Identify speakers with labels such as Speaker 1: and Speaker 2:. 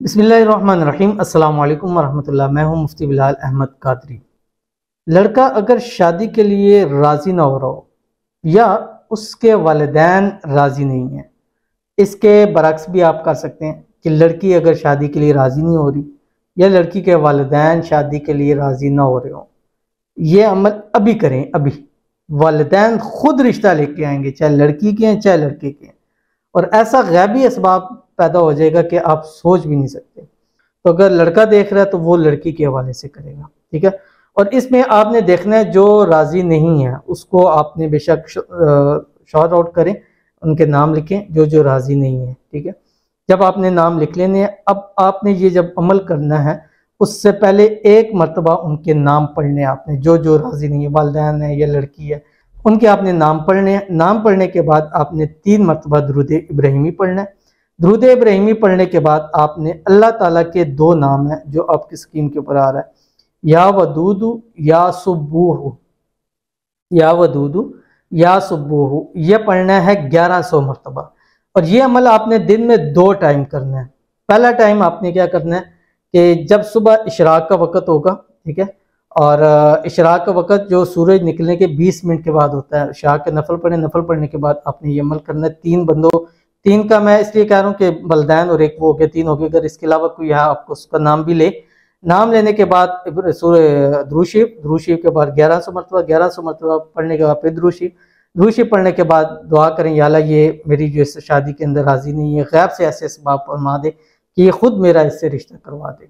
Speaker 1: बिस्मिल्लाहिर्रहमानिर्रहीम। अस्सलाम वालेकुम वरहमतुल्लाह। मैं हूं मुफ्ती बिलाल अहमद कादरी। लड़का अगर शादी के लिए राज़ी ना हो रहा हो या उसके वालिदैन राज़ी नहीं है, इसके बरक्स भी आप कर सकते हैं कि लड़की अगर शादी के लिए राज़ी नहीं हो रही या लड़की के वालिदैन शादी के लिए राज़ी ना हो रहे हो, ये अमल अभी करें। अभी वालिदैन खुद रिश्ता लेके आएंगे, चाहे लड़की के हैं चाहे लड़के के हैं, और ऐसा गैबी असबाब पैदा हो जाएगा कि आप सोच भी नहीं सकते। तो अगर लड़का देख रहा है तो वो लड़की के हवाले से करेगा, ठीक है। और इसमें आपने देखना है जो राज़ी नहीं है उसको आपने बेशक शॉर्ट आउट करें, उनके नाम लिखें जो जो राज़ी नहीं है, ठीक है। जब आपने नाम लिख लेने हैं, अब आपने ये जब अमल करना है उससे पहले एक मरतबा उनके नाम पढ़ने, आपने जो जो राज़ी नहीं है, वालिदैन है या लड़की है, उनके आपने नाम पढ़ने हैं। नाम पढ़ने के बाद आपने 3 मरतबा दुरूद इब्राहिमी पढ़ना है। दुरूद इब्राहिमी पढ़ने के बाद आपने अल्लाह ताला के 2 नाम हैं जो आपकी स्क्रीन के ऊपर आ रहा है, या वदूदु या सुब्बूहु, या वदूदु या सुब्बूहु, ये पढ़ना है 1100 मरतबा। और ये अमल आपने दिन में 2 टाइम करना है। पहला टाइम आपने क्या करना है कि जब सुबह इशराक का वक़्त होगा, ठीक है, और इशराक का वक़्त जो सूरज निकलने के 20 मिनट के बाद होता है, इशराक के नफल पढ़े, नफल पढ़ने के बाद आपने ये अमल करना है। 3 बंदों, 3 का मैं इसलिए कह रहा हूँ कि बलदैन और एक वो हो गया, 3 हो गए। अगर इसके अलावा कोई यहाँ आपको उसका नाम भी ले, नाम लेने के बाद दुरूद शरीफ के बाद 1100 मरतबा, 1100 मरतबा पढ़ने के बाद फिर दुरूद शरीफ पढ़ने के बाद दुआ करें, या अल्लाह ये मेरी जो इस शादी के अंदर राज़ी नहीं है, गैब से ऐसे इसबाब फरमा दे कि ये खुद मेरा इससे रिश्ता करवा दे।